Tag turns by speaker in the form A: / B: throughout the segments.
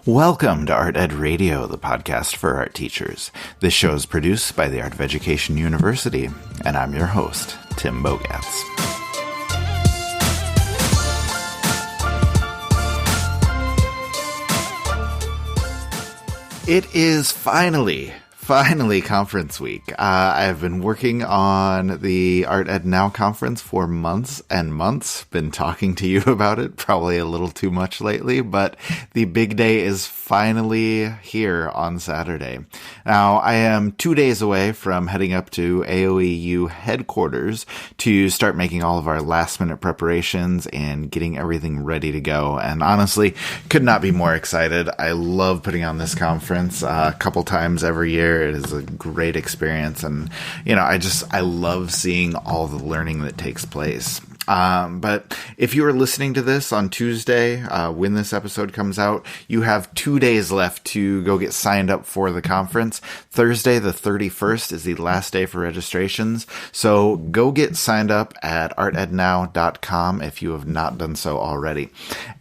A: Welcome to Art Ed Radio, the podcast for art teachers. This show is produced by the Art of Education University, and I'm your host, Tim Bogatz. It is finally conference week. I've been working on the Art Ed Now conference for months and months. Been talking to you about it, probably a little too much lately, but the big day is finally here on Saturday. Now, I am 2 days away from heading up to AOEU headquarters to start making all of our last minute preparations and getting everything ready to go. And honestly, could not be more excited. I love putting on this conference a couple times every year. It is a great experience, and I love seeing all the learning that takes place. But if you are listening to this on Tuesday, when this episode comes out, you have 2 days left to go get signed up for the conference. Thursday, the 31st, is the last day for registrations. So go get signed up at artednow.com if you have not done so already.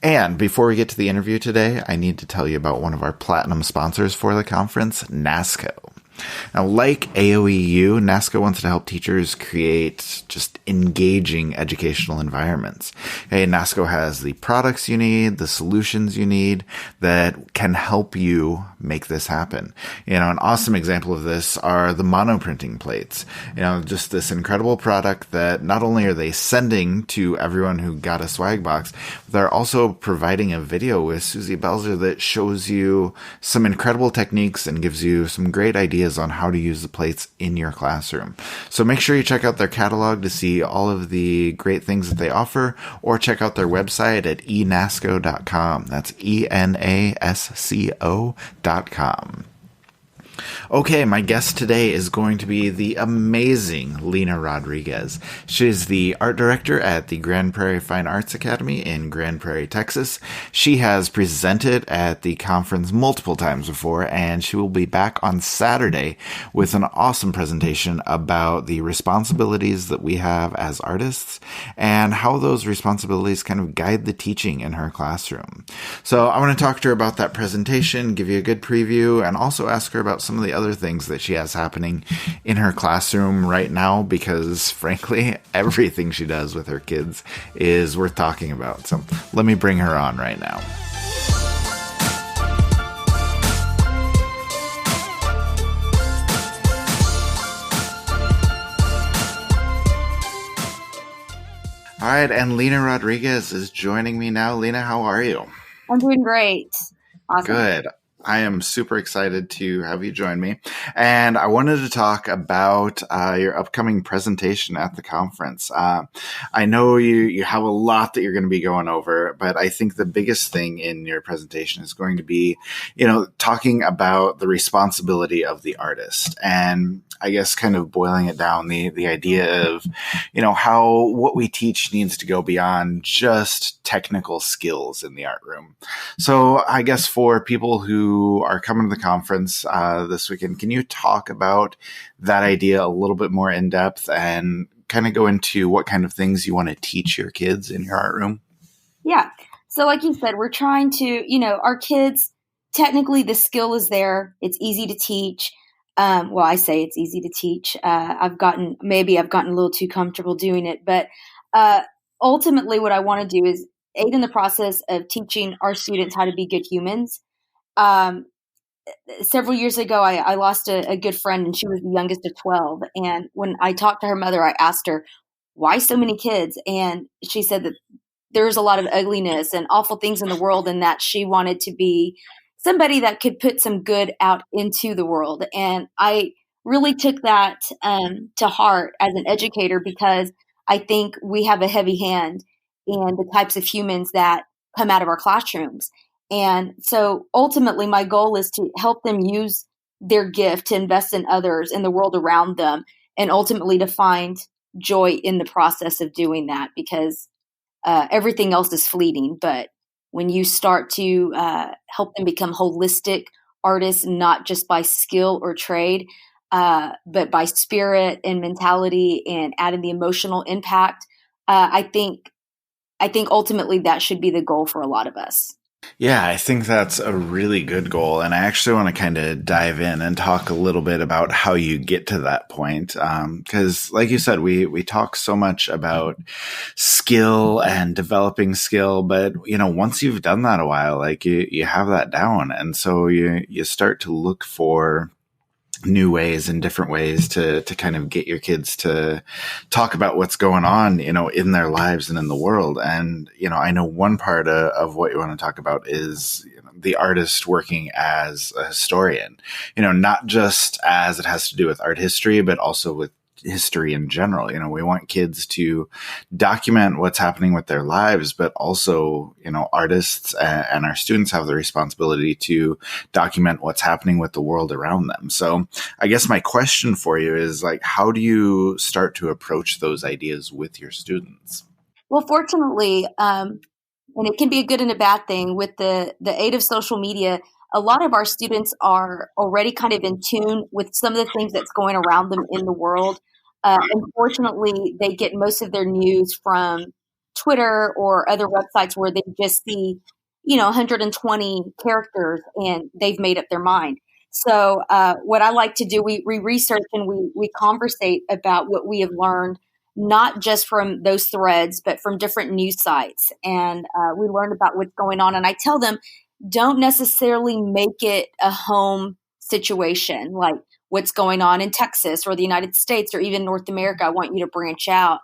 A: And before we get to the interview today, I need to tell you about one of our platinum sponsors for the conference, NASCO. Now, like AOEU, NASCO wants to help teachers create just engaging educational environments. Okay, NASCO has the products you need, the solutions you need that can help you make this happen. An awesome example of this are the monoprinting plates. Just this incredible product that not only are they sending to everyone who got a swag box, but they're also providing a video with Susie Belzer that shows you some incredible techniques and gives you some great ideas on how to use the plates in your classroom. So make sure you check out their catalog to see all of the great things that they offer, or check out their website at enasco.com. That's enasco.com. Okay, my guest today is going to be the amazing Lena Rodriguez. She's the art director at the Grand Prairie Fine Arts Academy in Grand Prairie, Texas. She has presented at the conference multiple times before, and she will be back on Saturday with an awesome presentation about the responsibilities that we have as artists and how those responsibilities kind of guide the teaching in her classroom. So I want to talk to her about that presentation, give you a good preview, and also ask her about some of the other things that she has happening in her classroom right now, because frankly, everything she does with her kids is worth talking about. So let me bring her on right now. All right, and Lena Rodriguez is joining me now. Lena, how are you?
B: I'm doing great. Awesome.
A: Good. I am super excited to have you join me. And I wanted to talk about your upcoming presentation at the conference. I know you have a lot that you're going to be going over, but I think the biggest thing in your presentation is going to be, talking about the responsibility of the artist. And I guess kind of boiling it down, the idea of, how what we teach needs to go beyond just technical skills in the art room. So I guess for people who are coming to the conference this weekend, can you talk about that idea a little bit more in depth and kind of go into what kind of things you want to teach your kids in your art room?
B: Yeah. So like you said, we're trying to, our kids, technically the skill is there. It's easy to teach. I say it's easy to teach. I've gotten a little too comfortable doing it, but ultimately what I want to do is aid in the process of teaching our students how to be good humans. Several years ago, I lost a good friend, and she was the youngest of 12. And when I talked to her mother, I asked her, why so many kids? And she said that there's a lot of ugliness and awful things in the world, and that she wanted to be somebody that could put some good out into the world. And I really took that to heart as an educator, because I think we have a heavy hand in the types of humans that come out of our classrooms. And so ultimately my goal is to help them use their gift to invest in others, in the world around them, and ultimately to find joy in the process of doing that, because everything else is fleeting. But when you start to help them become holistic artists, not just by skill or trade, but by spirit and mentality, and adding the emotional impact, I think ultimately that should be the goal for a lot of us.
A: Yeah, I think that's a really good goal. And I actually want to kind of dive in and talk a little bit about how you get to that point. Cause like you said, we talk so much about skill and developing skill, but once you've done that a while, like you have that down. And so you start to look for new ways and different ways to kind of get your kids to talk about what's going on, in their lives and in the world. And, I know one part of what you want to talk about is the artist working as a historian, not just as it has to do with art history, but also with history in general. We want kids to document what's happening with their lives, but also, artists and our students have the responsibility to document what's happening with the world around them. So I guess my question for you is like, how do you start to approach those ideas with your students?
B: Well, fortunately, and it can be a good and a bad thing with the aid of social media. A lot of our students are already kind of in tune with some of the things that's going around them in the world. Unfortunately, they get most of their news from Twitter or other websites where they just see, 120 characters and they've made up their mind. So, what I like to do, we research and we conversate about what we have learned, not just from those threads, but from different news sites. And we learn about what's going on. And I tell them, don't necessarily make it a home situation like what's going on in Texas or the United States or even North America. I want you to branch out.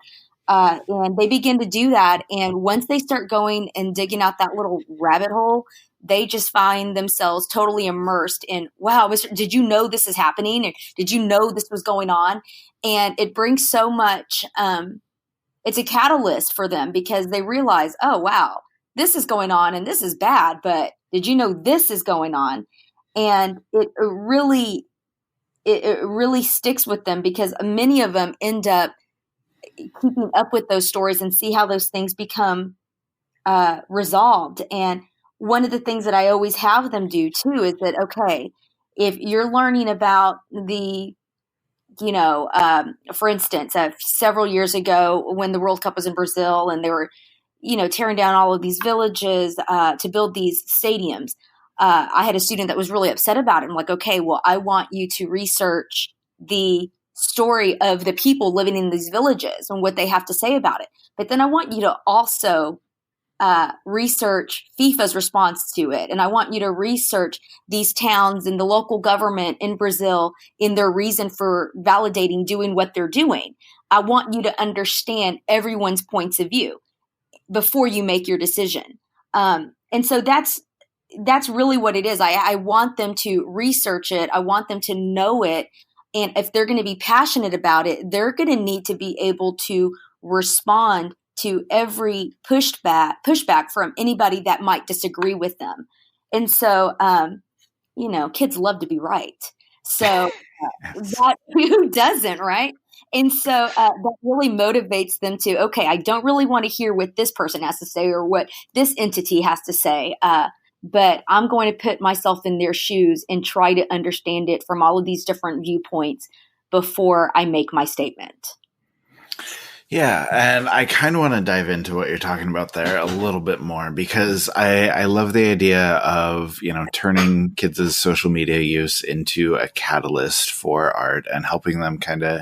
B: And they begin to do that. And once they start going and digging out that little rabbit hole, they just find themselves totally immersed in, wow, did you know this is happening? And did you know this was going on? And it brings so much, it's a catalyst for them because they realize, oh, wow, this is going on and this is bad, but did you know this is going on? And it really sticks with them because many of them end up keeping up with those stories and see how those things become resolved. And one of the things that I always have them do too is that, okay, if you're learning about for instance, several years ago when the World Cup was in Brazil and they were, tearing down all of these villages to build these stadiums. I had a student that was really upset about it. I'm like, okay, well, I want you to research the story of the people living in these villages and what they have to say about it. But then I want you to also research FIFA's response to it. And I want you to research these towns and the local government in Brazil in their reason for validating doing what they're doing. I want you to understand everyone's points of view before you make your decision. And so that's really what it is. I want them to research it. I want them to know it. And if they're going to be passionate about it, they're going to need to be able to respond to every pushback from anybody that might disagree with them. And so, kids love to be right. So
A: Yes.
B: that who doesn't, right? And so that really motivates them to, okay, I don't really want to hear what this person has to say or what this entity has to say, but I'm going to put myself in their shoes and try to understand it from all of these different viewpoints before I make my statement.
A: Yeah, and I kind of want to dive into what you're talking about there a little bit more because I love the idea of, turning kids' social media use into a catalyst for art and helping them kind of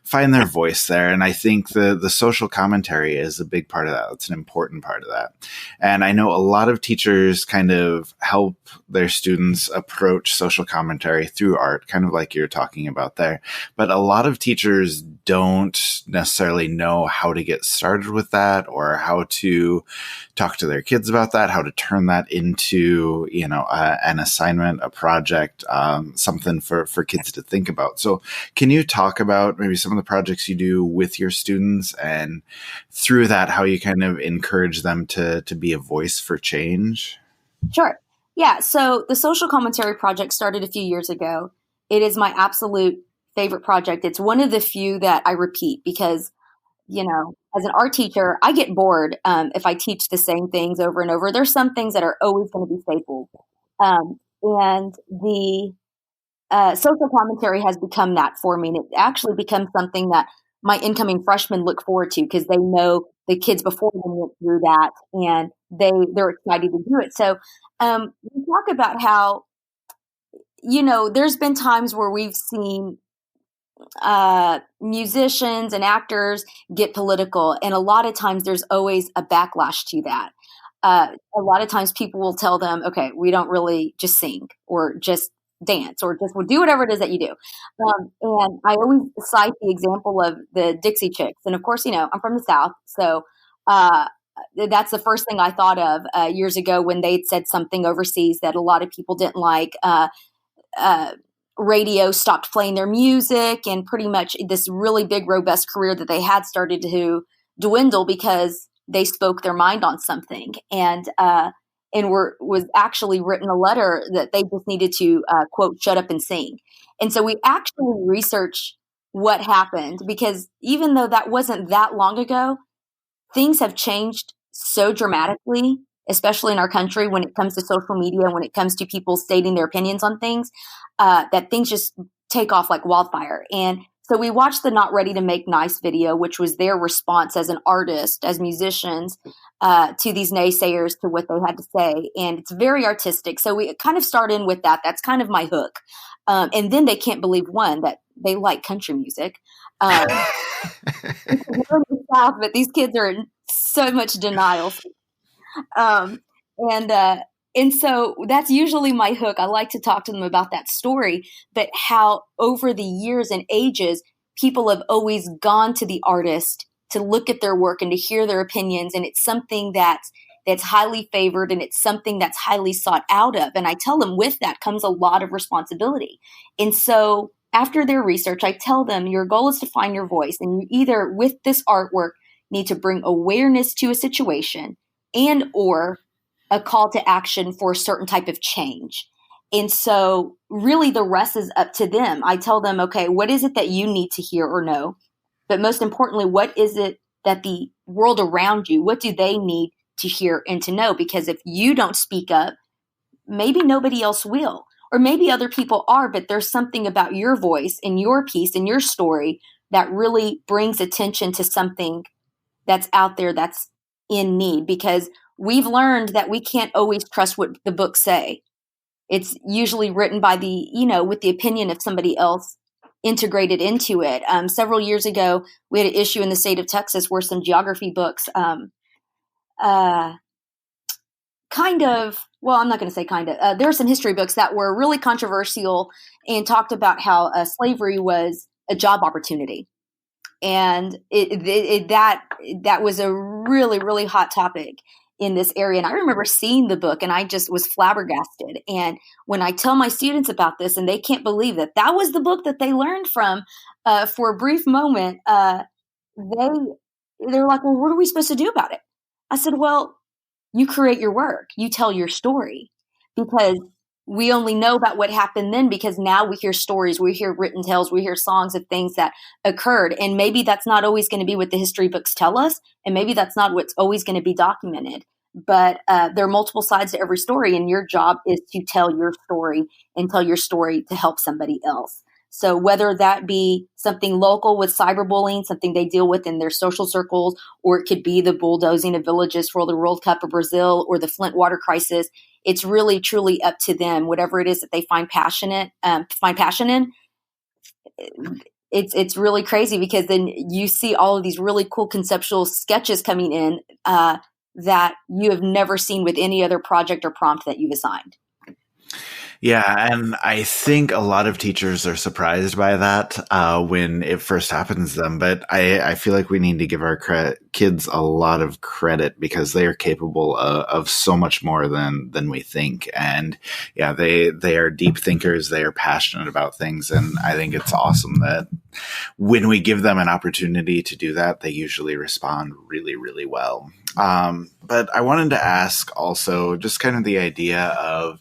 A: find their voice there. And I think the social commentary is a big part of that. It's an important part of that. And I know a lot of teachers kind of help their students approach social commentary through art, kind of like you're talking about there. But a lot of teachers don't necessarily know how to get started with that or how to talk to their kids about that, how to turn that into, an assignment, a project, something for kids to think about. So can you talk about maybe some of the projects you do with your students and through that, how you kind of encourage them to be a voice for change?
B: Sure. Yeah. So the social commentary project started a few years ago. It is my absolute favorite project. It's one of the few that I repeat because, as an art teacher, I get bored if I teach the same things over and over. There's some things that are always going to be staples. And the social commentary has become that for me. And it actually becomes something that my incoming freshmen look forward to because they know the kids before them went through that, and they're excited to do it. So we talk about how, there's been times where we've seen musicians and actors get political, and a lot of times there's always a backlash to that. A lot of times people will tell them, okay, we don't really just sing or just dance or just do whatever it is that you do. And I always cite the example of the Dixie Chicks. And of course, I'm from the South. So that's the first thing I thought of years ago when they'd said something overseas that a lot of people didn't like. Radio stopped playing their music, and pretty much this really big, robust career that they had started to dwindle because they spoke their mind on something, and was actually written a letter that they just needed to quote, shut up and sing. And so we actually researched what happened, because even though that wasn't that long ago, things have changed so dramatically, especially in our country when it comes to social media, when it comes to people stating their opinions on things, that things just take off like wildfire. And so we watched the Not Ready to Make Nice video, which was their response as an artist, as musicians, to these naysayers, to what they had to say. And it's very artistic. So we kind of start in with that. That's kind of my hook. And then they can't believe, one, that they like country music. We're in the South, but these kids are in so much denial. And so that's usually my hook. I like to talk to them about that story, but how over the years and ages, people have always gone to the artist to look at their work and to hear their opinions. And it's something that's highly favored, and it's something that's highly sought out of. And I tell them with that comes a lot of responsibility. And so after their research, I tell them your goal is to find your voice, and you either with this artwork need to bring awareness to a situation and or a call to action for a certain type of change. And so really the rest is up to them. I tell them, okay, what is it that you need to hear or know? But most importantly, what is it that the world around you, what do they need to hear and to know? Because if you don't speak up, maybe nobody else will. Or maybe other people are, but there's something about your voice and your piece and your story that really brings attention to something that's out there that's in need. Because we've learned that we can't always trust what the books say. It's usually written by with the opinion of somebody else integrated into it. Several years ago, we had an issue in the state of Texas where some geography books, I'm not going to say there were some history books that were really controversial and talked about how slavery was a job opportunity. And that was a really, really hot topic in this area. And I remember seeing the book and I just was flabbergasted. And when I tell my students about this and they can't believe that was the book that they learned from for a brief moment, they're like, well, what are we supposed to do about it? I said, well, you create your work, you tell your story, because we only know about what happened then because now we hear stories, we hear written tales, we hear songs of things that occurred. And maybe that's not always going to be what the history books tell us. And maybe that's not what's always going to be documented. But there are multiple sides to every story. And your job is to tell your story and tell your story to help somebody else. So whether that be something local with cyberbullying, something they deal with in their social circles, or it could be the bulldozing of villages for the World Cup of Brazil or the Flint water crisis, it's really, truly up to them. Whatever it is that they find passion in, it's really crazy because then you see all of these really cool conceptual sketches coming in that you have never seen with any other project or prompt that you've assigned.
A: Yeah, and I think a lot of teachers are surprised by that when it first happens to them. But I feel like we need to give our kids a lot of credit because they are capable of so much more than we think. And yeah, they are deep thinkers. They are passionate about things. And I think it's awesome that when we give them an opportunity to do that, they usually respond really, really well. But I wanted to ask also just kind of the idea of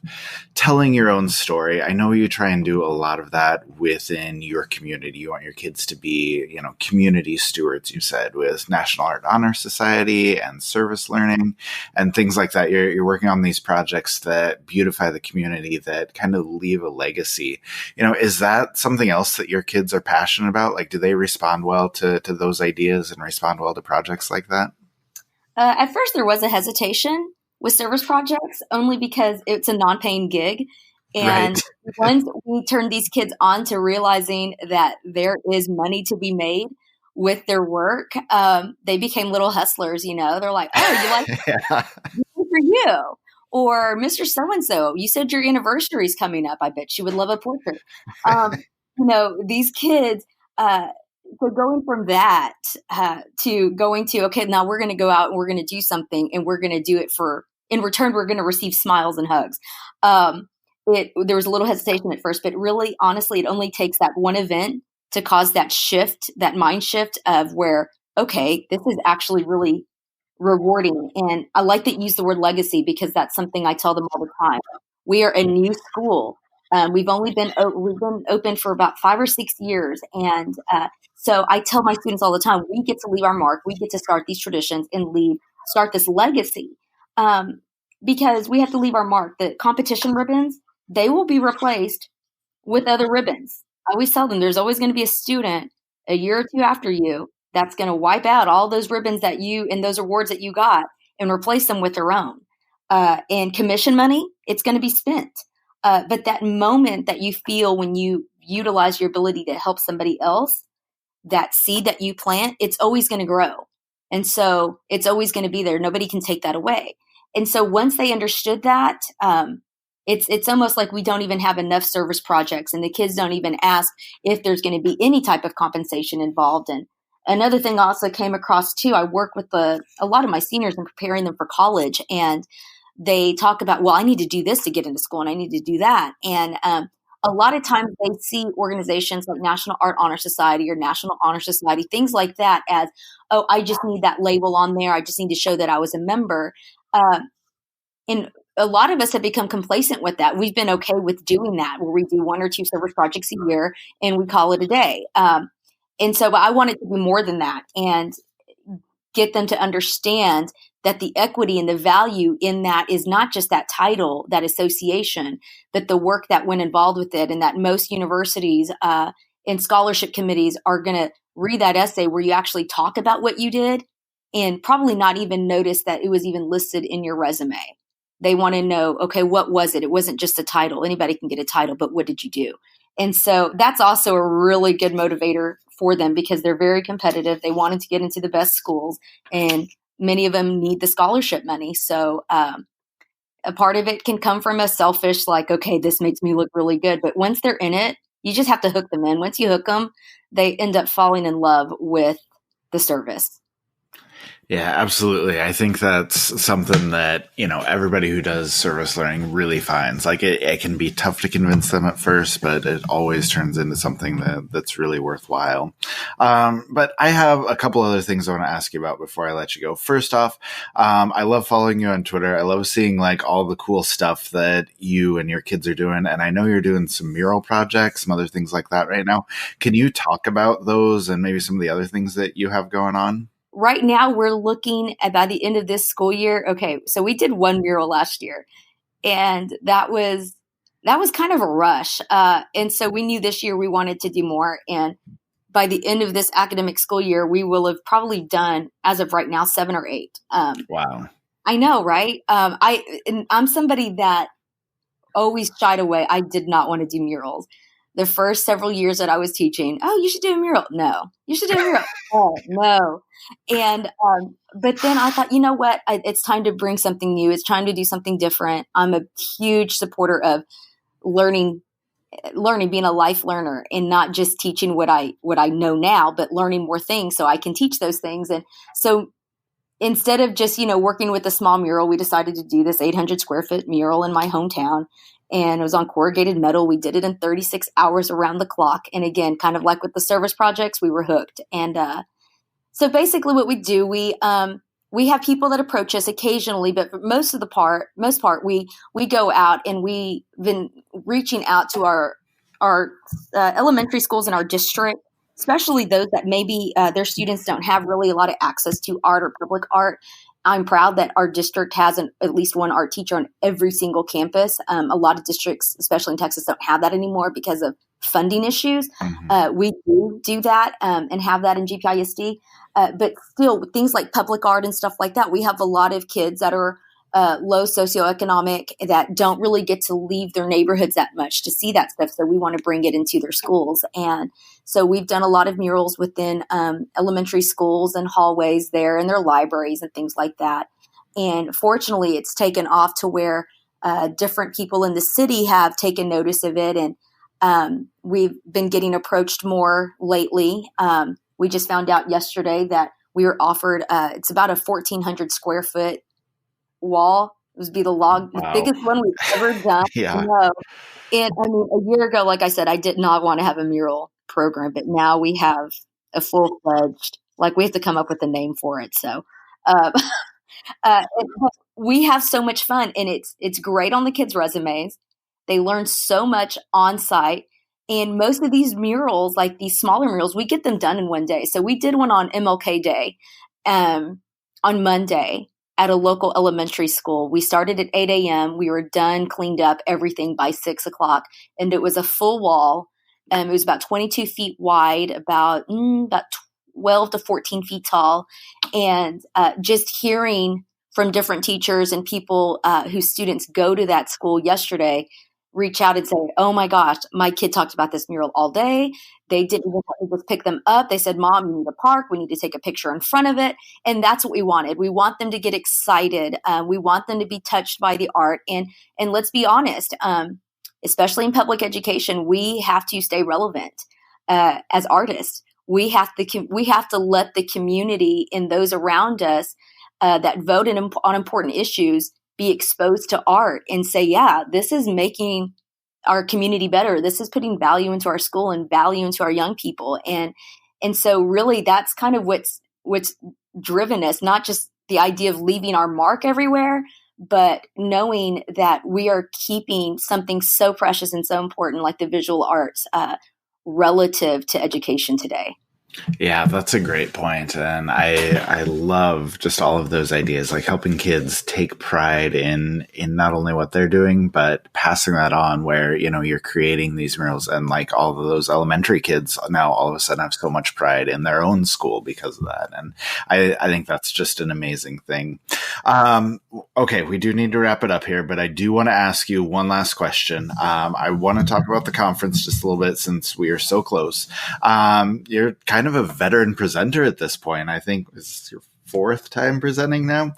A: telling your own story. I know you try and do a lot of that within your community. You want your kids to be, community stewards, you said, with National Art Honor Society and service learning and things like that. You're working on these projects that beautify the community, that kind of leave a legacy. Is that something else that your kids are passionate about? Like, do they respond well to those ideas and respond well to projects like that?
B: At first, there was a hesitation with service projects only because it's a non-paying gig.
A: Right.
B: And once we turned these kids on to realizing that there is money to be made with their work, they became little hustlers. They're like, "Oh, you like
A: Yeah.
B: good for you," or "Mr. So and So, you said your anniversary is coming up. I bet she would love a portrait." These kids. So going from that to going to, okay, now we're going to go out and we're going to do something, and we're going to do it in return, we're going to receive smiles and hugs. There was a little hesitation at first, but really, honestly, it only takes that one event to cause that shift, that mind shift of where, okay, this is actually really rewarding. And I like that you use the word legacy because that's something I tell them all the time. We are a new school. We've been open for about 5 or 6 years, and so I tell my students all the time, we get to leave our mark. We get to start these traditions and start this legacy, because we have to leave our mark. The competition ribbons, they will be replaced with other ribbons. I always tell them there's always going to be a student a year or two after you that's going to wipe out all those ribbons that you and those awards that you got and replace them with their own. And commission money, it's going to be spent. But that moment that you feel when you utilize your ability to help somebody else, that seed that you plant, it's always going to grow. And so it's always going to be there. Nobody can take that away. And so once they understood that, it's almost like we don't even have enough service projects, and the kids don't even ask if there's going to be any type of compensation involved. And another thing I also came across too, I work with a lot of my seniors and preparing them for college, and they talk about, well, I need to do this to get into school, and I need to do that. And a lot of times they see organizations like National Art Honor Society or National Honor Society, things like that, as, oh, I just need that label on there. I just need to show that I was a member. And a lot of us have become complacent with that. We've been okay with doing that, where we do 1 or 2 service projects a year and we call it a day. And so I wanted to do more than that and get them to understand that the equity and the value in that is not just that title, that association, but the work that went involved with it. And that most universities and scholarship committees are going to read that essay where you actually talk about what you did and probably not even notice that it was even listed in your resume. They want to know, okay, what was it? It wasn't just a title. Anybody can get a title, but what did you do? And so that's also a really good motivator for them because they're very competitive. They wanted to get into the best schools, and many of them need the scholarship money. So a part of it can come from a selfish, like, okay, this makes me look really good. But once they're in it, you just have to hook them in. Once you hook them, they end up falling in love with the service.
A: Yeah, absolutely. I think that's something that, everybody who does service learning really finds. Like it can be tough to convince them at first, but it always turns into something that's really worthwhile. But I have a couple other things I want to ask you about before I let you go. First off, I love following you on Twitter. I love seeing like all the cool stuff that you and your kids are doing. And I know you're doing some mural projects, some other things like that right now. Can you talk about those and maybe some of the other things that you have going on?
B: Right now, we're looking at by the end of this school year. Okay, so we did one mural last year, and that was kind of a rush. And so we knew this year we wanted to do more. And by the end of this academic school year, we will have probably done, as of right now, 7 or 8.
A: Wow.
B: I know, right? I'm somebody that always shied away. I did not want to do murals. The first several years that I was teaching, oh, you should do a mural. No, you should do a mural. Oh, no. And, but then I thought, you know what? It's time to bring something new. It's time to do something different. I'm a huge supporter of learning, being a life learner and not just teaching what I know now, but learning more things so I can teach those things. And so instead of just, working with a small mural, we decided to do this 800 square foot mural in my hometown. And it was on corrugated metal. We did it in 36 hours around the clock. And again, kind of like with the service projects, we were hooked. And so basically what we do, we have people that approach us occasionally, but for most part, we go out and we've been reaching out to our elementary schools in our district, especially those that maybe their students don't have really a lot of access to art or public art. I'm proud that our district has at least one art teacher on every single campus. A lot of districts, especially in Texas, don't have that anymore because of funding issues.
A: Mhm.
B: We do that and have that in GPISD. But still, with things like public art and stuff like that, we have a lot of kids that are low socioeconomic that don't really get to leave their neighborhoods that much to see that stuff. So we want to bring it into their schools. And so we've done a lot of murals within elementary schools and hallways there and their libraries and things like that. And fortunately, it's taken off to where different people in the city have taken notice of it. And we've been getting approached more lately. We just found out yesterday that we were offered, it's about a 1,400 square foot wall. It would be the
A: Wow.
B: biggest one we've ever done.
A: Yeah.
B: No. And I mean, a year ago, like I said, I did not want to have a mural program, but now we have a full fledged, like we have to come up with a name for it. So, uh, we have so much fun, and it's great on the kids' resumes. They learn so much on site, and most of these murals, like these smaller murals, we get them done in one day. So we did one on MLK Day, on Monday at a local elementary school. We started at 8 a.m. We were done, cleaned up everything by 6 o'clock, and it was a full wall. It was about 22 feet wide, about 12 to 14 feet tall, and just hearing from different teachers and people whose students go to that school yesterday reach out and say, oh my gosh, my kid talked about this mural all day. They didn't even just pick them up. They said, Mom, you need a park. We need to take a picture in front of it. And that's what we wanted. We want them to get excited. We want them to be touched by the art. And let's be honest, especially in public education, we have to stay relevant as artists. We have to let the community and those around us that vote on important issues be exposed to art and say, yeah, this is making our community better. This is putting value into our school and value into our young people. And so really that's kind of what's driven us, not just the idea of leaving our mark everywhere, but knowing that we are keeping something so precious and so important like the visual arts relative to education today.
A: Yeah, that's a great point. And I love just all of those ideas, like helping kids take pride in not only what they're doing, but passing that on where, you're creating these murals and like all of those elementary kids now all of a sudden have so much pride in their own school because of that. And I think that's just an amazing thing. Okay, we do need to wrap it up here, but I do want to ask you one last question. I want to talk about the conference just a little bit since we are so close. You're kind of a veteran presenter at this point. I think this is your 4th time presenting now.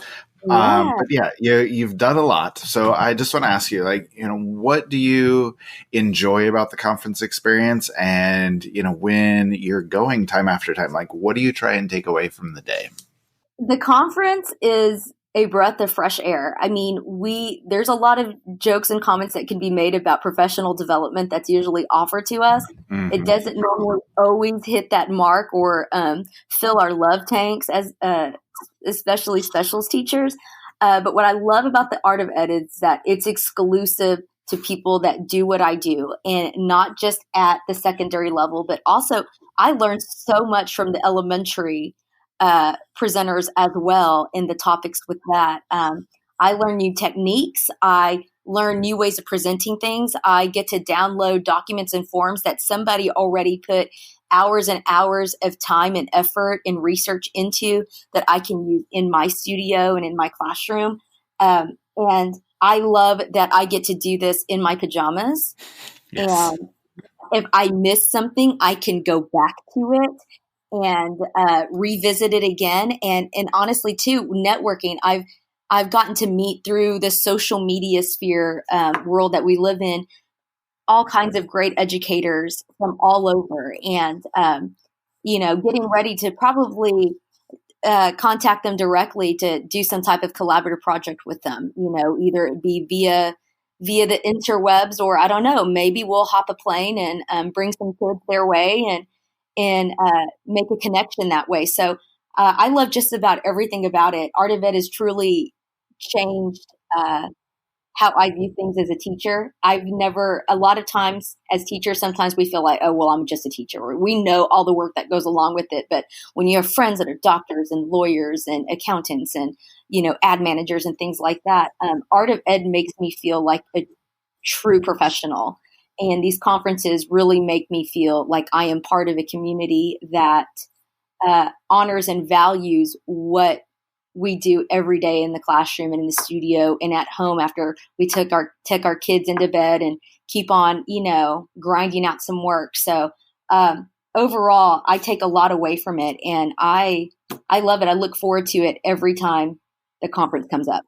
B: Yeah.
A: But yeah, you've done a lot. So I just want to ask you, what do you enjoy about the conference experience? And, when you're going time after time, what do you try and take away from the day?
B: The conference is a breath of fresh air. I mean, there's a lot of jokes and comments that can be made about professional development that's usually offered to us.
A: Mm-hmm.
B: It doesn't normally always hit that mark or fill our love tanks as especially specials teachers. But what I love about the Art of Ed is that it's exclusive to people that do what I do, and not just at the secondary level, but also I learned so much from the elementary presenters as well in the topics with that. I learn new techniques. I learn new ways of presenting things. I get to download documents and forms that somebody already put hours and hours of time and effort and research into that I can use in my studio and in my classroom. And I love that I get to do this in my pajamas.
A: Yes.
B: And if I miss something, I can go back to it and revisit it again. And honestly, too, networking. I've gotten to meet through the social media sphere world that we live in, all kinds of great educators from all over, and getting ready to probably contact them directly to do some type of collaborative project with them. Either it be via the interwebs, or I don't know, maybe we'll hop a plane and bring some kids their way and make a connection that way. So I love just about everything about it. Art of Ed has truly changed how I view things as a teacher. A lot of times as teachers, sometimes we feel like, oh, well, I'm just a teacher. Or we know all the work that goes along with it. But when you have friends that are doctors and lawyers and accountants and, ad managers and things like that, Art of Ed makes me feel like a true professional. And these conferences really make me feel like I am part of a community that honors and values what we do every day in the classroom and in the studio and at home after we take our kids into bed and keep on, grinding out some work. So overall, I take a lot away from it, and I love it. I look forward to it every time the conference comes up.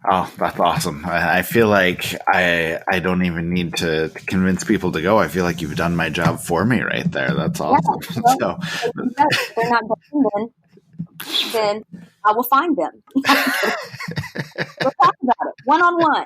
A: Oh, that's awesome. I feel like I don't even need to convince people to go. I feel like you've done my job for me right there. That's awesome.
B: Yeah, well, if they're not going, then I will find them. We'll talk about it one-on-one.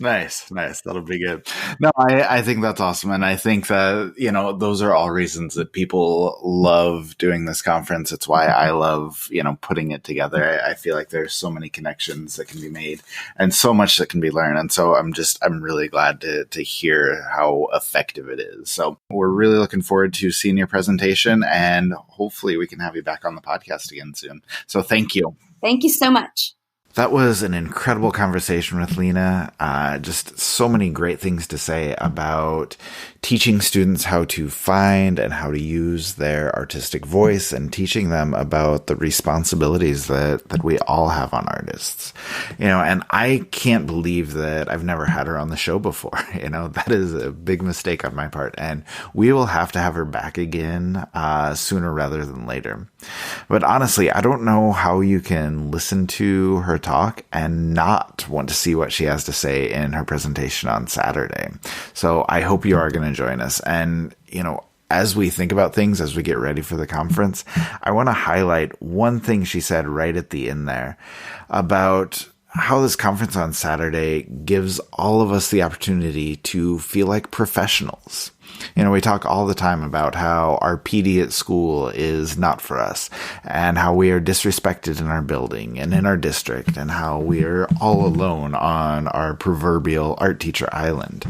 A: Nice. That'll be good. No, I think that's awesome. And I think that, those are all reasons that people love doing this conference. It's why I love, putting it together. I feel like there's so many connections that can be made and so much that can be learned. And so I'm really glad to hear how effective it is. So we're really looking forward to seeing your presentation, and hopefully we can have you back on the podcast again soon. So thank you.
B: Thank you so much.
A: That was an incredible conversation with Lena. Just so many great things to say about teaching students how to find and how to use their artistic voice, and teaching them about the responsibilities that we all have on artists. And I can't believe that I've never had her on the show before. That is a big mistake on my part, and we will have to have her back again sooner rather than later. But honestly, I don't know how you can listen to her talk and not want to see what she has to say in her presentation on Saturday. So I hope you are going to join us. And, as we think about things, as we get ready for the conference, I want to highlight one thing she said right at the end there about how this conference on Saturday gives all of us the opportunity to feel like professionals. We talk all the time about how our PD at school is not for us, and how we are disrespected in our building and in our district, and how we are all alone on our proverbial art teacher island.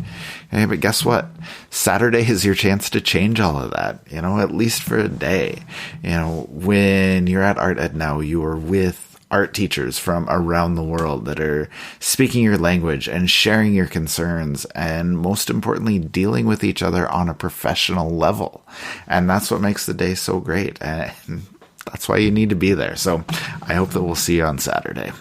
A: Hey, but guess what? Saturday is your chance to change all of that, at least for a day. When you're at Art Ed Now, you are with art teachers from around the world that are speaking your language and sharing your concerns, and most importantly, dealing with each other on a professional level. And that's what makes the day so great. And that's why you need to be there. So I hope that we'll see you on Saturday.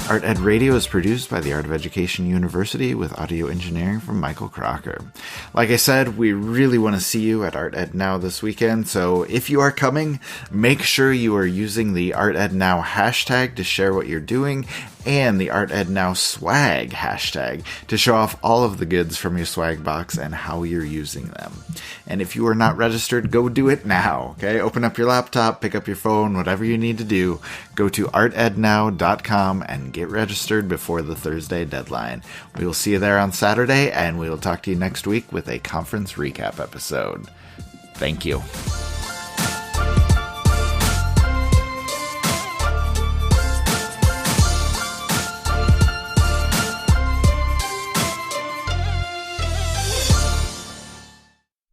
A: Art Ed Radio is produced by the Art of Education University with audio engineering from Michael Crocker. Like I said, we really want to see you at Art Ed Now this weekend, so if you are coming, make sure you are using the Art Ed Now hashtag to share what you're doing, and the Art Ed Now swag hashtag to show off all of the goods from your swag box and how you're using them. And if you are not registered, go do it now, okay? Open up your laptop, pick up your phone, whatever you need to do. Go to artednow.com and get registered before the Thursday deadline. We will see you there on Saturday, and we will talk to you next week with a conference recap episode. Thank you.